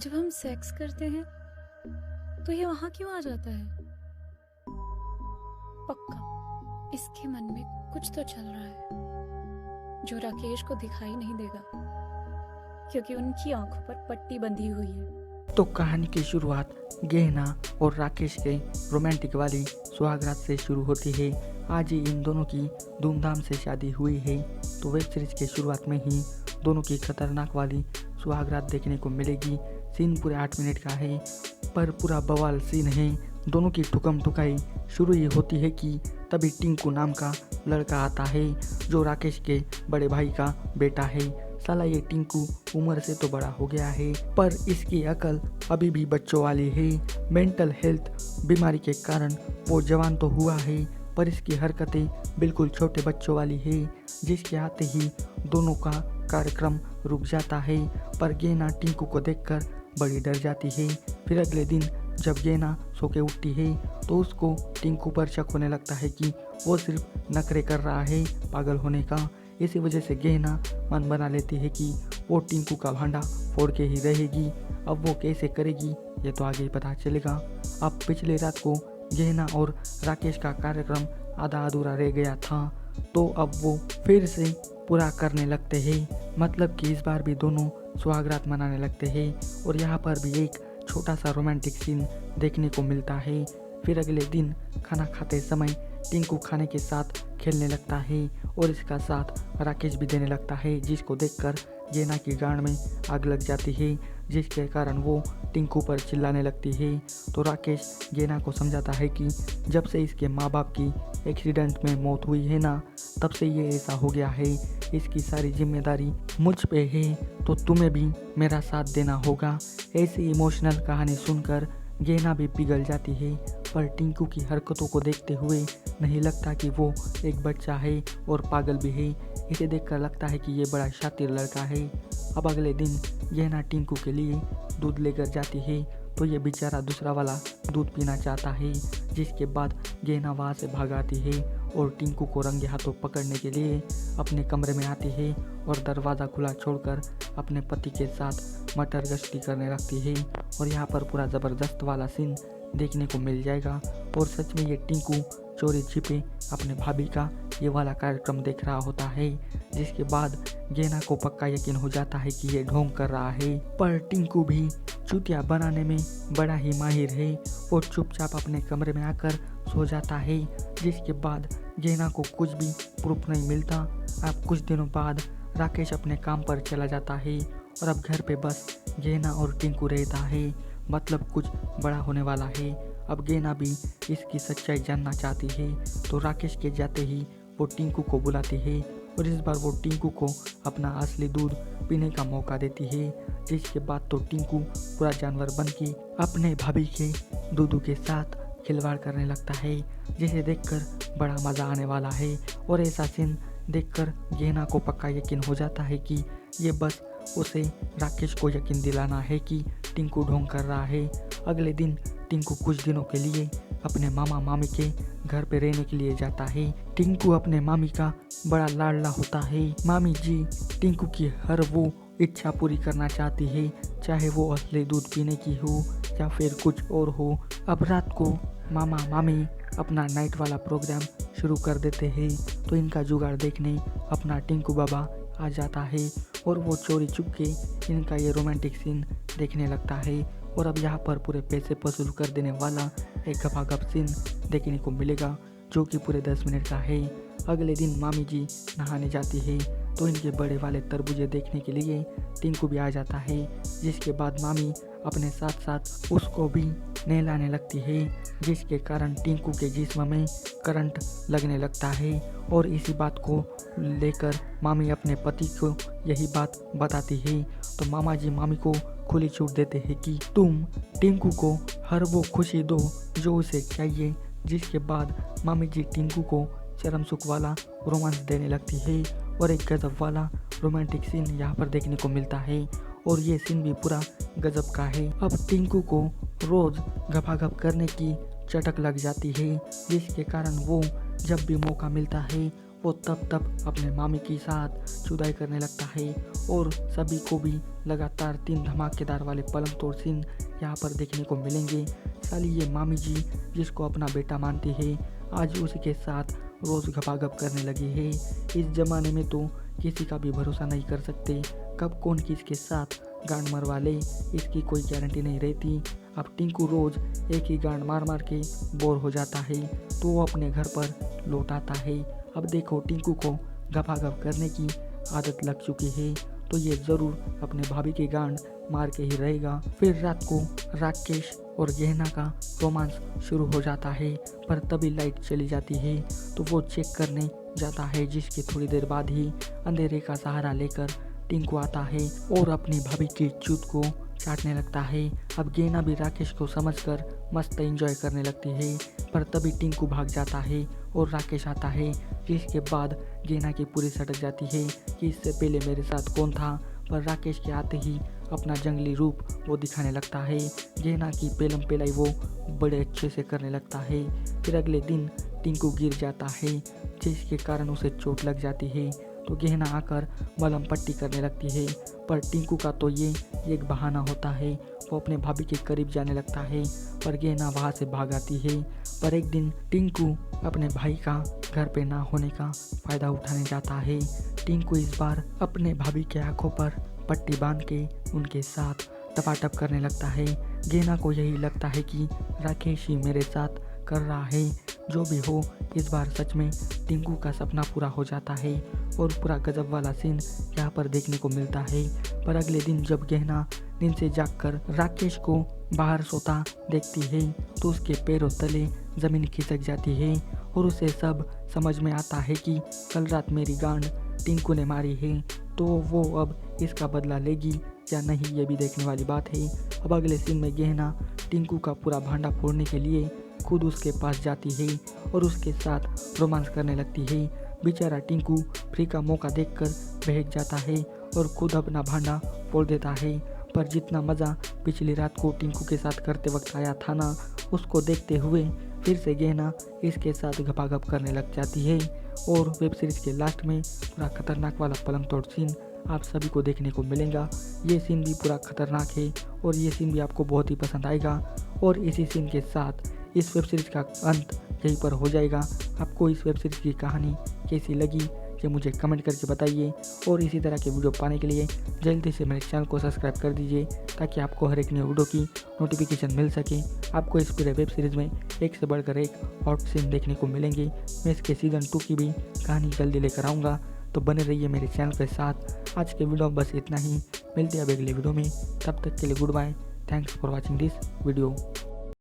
जब हम सेक्स करते हैं तो ये वहां क्यों आ जाता है? पक्का इसके मन में कुछ तो चल रहा है जो राकेश को दिखाई नहीं देगा, क्योंकि उनकी आंखों पर पट्टी बंधी हुई है। तो कहानी की शुरुआत गहना और राकेश के रोमांटिक वाली सुहागरात से शुरू होती है। आज ही इन दोनों की धूमधाम से शादी हुई है, तो वेब सीरीज के शुरुआत में ही दोनों की खतरनाक वाली सुहागरात देखने को मिलेगी। सीन पूरे 8 मिनट का है, पर पूरा बवाल सीन है। दोनों की ठुकम ठुकाई शुरू ही होती है कि तभी टिंकू नाम का लड़का आता है, जो राकेश के बड़े भाई का बेटा है। साला ये टिंकू उम्र से तो बड़ा हो गया है, पर इसकी अकल अभी भी बच्चों वाली है। मेंटल हेल्थ बीमारी के कारण वो जवान तो हुआ है, पर इसकी हरकतें बिल्कुल छोटे बच्चों वाली है, जिसके आते ही दोनों का कार्यक्रम रुक जाता है। पर गेना टिंकू को देखकर बड़ी डर जाती है। फिर अगले दिन जब गेना सो के उठती है तो उसको टिंकू पर शक होने लगता है कि वो सिर्फ नखरे कर रहा है पागल होने का। इसी वजह से गेना मन बना लेती है कि वो टिंकू का भांडा फोड़ के ही रहेगी। अब वो कैसे करेगी ये तो आगे ही पता चलेगा। अब पिछले रात को गेना और राकेश का कार्यक्रम आधा अधूरा रह गया था, तो अब वो फिर से पूरा करने लगते हैं। मतलब कि इस बार भी दोनों सुहागरात मनाने लगते हैं, और यहाँ पर भी एक छोटा सा रोमांटिक सीन देखने को मिलता है। फिर अगले दिन खाना खाते समय टिंकू खाने के साथ खेलने लगता है, और इसका साथ राकेश भी देने लगता है, जिसको देखकर गेना की गांड में आग लग जाती है, जिसके कारण वो टिंकू पर चिल्लाने लगती है। तो राकेश गेना को समझाता है कि जब से इसके माँ बाप की एक्सीडेंट में मौत हुई है ना, तब से ये ऐसा हो गया है। इसकी सारी जिम्मेदारी मुझ पे है, तो तुम्हें भी मेरा साथ देना होगा। ऐसी इमोशनल कहानी सुनकर गेना भी पिघल जाती है, पर टिंकू की हरकतों को देखते हुए नहीं लगता कि वो एक बच्चा है और पागल भी है। इसे देखकर लगता है कि ये बड़ा शातिर लड़का है। अब अगले दिन गेना टिंकू के लिए दूध लेकर जाती है, तो ये बेचारा दूसरा वाला दूध पीना चाहता है, जिसके बाद गेना वहाँ से भाग आती है और टिंकू को रंगे हाथों पकड़ने के लिए अपने कमरे में आती है, और दरवाज़ा खुला छोड़कर अपने पति के साथ मटर गश्ती करने लगती है। और यहाँ पर पूरा ज़बरदस्त वाला सीन देखने को मिल जाएगा। और सच में ये टिंकू चोरी छिपे अपने भाभी का ये वाला कार्यक्रम देख रहा होता है, जिसके बाद गेना को पक्का यकीन हो जाता है कि ये ढोंग कर रहा है। पर टिंकू भी चुतिया बनाने में बड़ा ही माहिर है। वो चुपचाप अपने कमरे में आकर सो जाता है, जिसके बाद गेना को कुछ भी प्रूफ नहीं मिलता। अब कुछ दिनों बाद राकेश अपने काम पर चला जाता है, और अब घर पे बस गेना और टिंकू रहता है। मतलब कुछ बड़ा होने वाला है। अब गेना भी इसकी सच्चाई जानना चाहती है, तो राकेश के जाते ही वो टिंकू को बुलाती है, और इस बार वो टिंकू को अपना असली दूध पीने का मौका देती है। जिसके बाद तो टिंकू पूरा जानवर बन के अपने भाभी के दूधू के साथ खिलवाड़ करने लगता है, जिसे देखकर बड़ा मज़ा आने वाला है। और ऐसा सीन देखकर गेना को पक्का यकीन हो जाता है कि ये बस उसे राकेश को यकीन दिलाना है कि टिंकू ढोंग कर रहा है। अगले दिन टिंकू कुछ दिनों के लिए अपने मामा मामी के घर पे रहने के लिए जाता है। टिंकू अपने मामी का बड़ा लाडला होता है। मामी जी टिंकू की हर वो इच्छा पूरी करना चाहती है, चाहे वो असली दूध पीने की हो या फिर कुछ और हो। अब रात को मामा मामी अपना नाइट वाला प्रोग्राम शुरू कर देते हैं, तो इनका जुगाड़ देखने अपना टिंकू बाबा आ जाता है, और वो चोरी चुप के इनका ये रोमांटिक सीन देखने लगता है। और अब यहाँ पर पूरे पैसे वसूल कर देने वाला एक गपागप सीन देखने को मिलेगा, जो कि पूरे 10 मिनट का है। अगले दिन मामी जी नहाने जाती है, तो इनके बड़े वाले तरबूजे देखने के लिए टिंकू भी आ जाता है, जिसके बाद मामी अपने साथ साथ उसको भी नहलाने लगती है, जिसके कारण टिंकू के जिस्म में करंट लगने लगता है। और इसी बात को लेकर मामी अपने पति को यही बात बताती है, तो मामा जी मामी को खुली छूट देते हैं कि तुम टिंकू को हर वो खुशी दो जो उसे चाहिए। जिसके बाद मामी जी टिंकू को चरम सुख वाला रोमांस देने लगती है, और एक गजब वाला रोमांटिक सीन यहाँ पर देखने को मिलता है, और ये सीन भी पूरा गजब का है। अब टिंकू को रोज गपागप करने की चटक लग जाती है, जिसके कारण वो जब भी मौका मिलता है वो तब अपने मामी के साथ जुदाई करने लगता है और सभी को भी लगातार 3 धमाकेदार वाले पलंग तोड़ सीन यहाँ पर देखने को मिलेंगे। साली ये मामी जी जिसको अपना बेटा मानती है आज उसी के साथ रोज़ घपाघप करने लगी है। इस जमाने में तो किसी का भी भरोसा नहीं कर सकते, कब कौन किसके साथ गांड मरवा ले इसकी कोई गारंटी नहीं रहती। अब टिंकू रोज़ एक ही गांड मार मार के बोर हो जाता है तो वो अपने घर पर लौट आता है। अब देखो टिंकू को घपाघप करने की आदत लग चुकी है तो ये ज़रूर अपने भाभी के गांड मार के ही रहेगा। फिर रात को राकेश और गहना का रोमांस शुरू हो जाता है पर तभी लाइट चली जाती है तो वो चेक करने जाता है, जिसके थोड़ी देर बाद ही अंधेरे का सहारा लेकर टिंकू आता है और अपनी भाभी की चूत को चाटने लगता है। अब गेना भी राकेश को समझकर मस्त एंजॉय करने लगती है पर तभी टिंकू भाग जाता है और राकेश आता है, जिसके बाद गेना की पूरी सटक जाती है कि इससे पहले मेरे साथ कौन था। पर राकेश के आते ही अपना जंगली रूप वो दिखाने लगता है। गेना की पेलम पेलाई वो बड़े अच्छे से करने लगता है। फिर अगले दिन टिंकू गिर जाता है जिसके कारण उसे चोट लग जाती है तो गहना आकर मलहम पट्टी करने लगती है पर टिंकू का तो ये एक बहाना होता है। वो अपने भाभी के करीब जाने लगता है पर गहना वहाँ से भाग आती है। पर एक दिन टिंकू अपने भाई का घर पे ना होने का फ़ायदा उठाने जाता है। टिंकू इस बार अपने भाभी के आंखों पर पट्टी बांध के उनके साथ टपाटप करने लगता है। गहना को यही लगता है कि राकेश ही मेरे साथ कर रहा है। जो भी हो इस बार सच में टिंकू का सपना पूरा हो जाता है और पूरा गजब वाला सीन यहाँ पर देखने को मिलता है। पर अगले दिन जब गहना नींद से जागकर राकेश को बाहर सोता देखती है तो उसके पैरों तले जमीन खिसक जाती है और उसे सब समझ में आता है कि कल रात मेरी गांड टिंकू ने मारी है तो वो अब इसका बदला लेगी या नहीं ये भी देखने वाली बात है। अब अगले सीन में गहना टिंकू का पूरा भांडा फोड़ने के लिए खुद उसके पास जाती है और उसके साथ रोमांस करने लगती है। बेचारा टिंकू फ्री का मौका देखकर बहक जाता है और खुद अपना भांडा फोड़ देता है। पर जितना मज़ा पिछली रात को टिंकू के साथ करते वक्त आया था ना, उसको देखते हुए फिर से गहना इसके साथ घपाघप करने लग जाती है। और वेब सीरीज के लास्ट में पूरा खतरनाक वाला पलंग तोड़ सीन आप सभी को देखने को मिलेगा। ये सीन भी पूरा खतरनाक है और ये सीन भी आपको बहुत ही पसंद आएगा। और इसी सीन के साथ इस वेब सीरीज का अंत यहीं पर हो जाएगा। आपको इस वेब सीरीज की कहानी कैसी लगी ये मुझे कमेंट करके बताइए और इसी तरह के वीडियो पाने के लिए जल्दी से मेरे चैनल को सब्सक्राइब कर दीजिए ताकि आपको हर एक नई वीडियो की नोटिफिकेशन मिल सके। आपको इस पूरे वेब सीरीज़ में एक से बढ़कर एक हॉट सीन देखने को मिलेंगे। मैं इसके सीज़न 2 की भी कहानी जल्दी लेकर आऊँगा तो बने रहिए मेरे चैनल के साथ। आज के वीडियो बस इतना ही, मिलते हैं अब अगले वीडियो में। तब तक के लिए good bye, thanks for watching this video.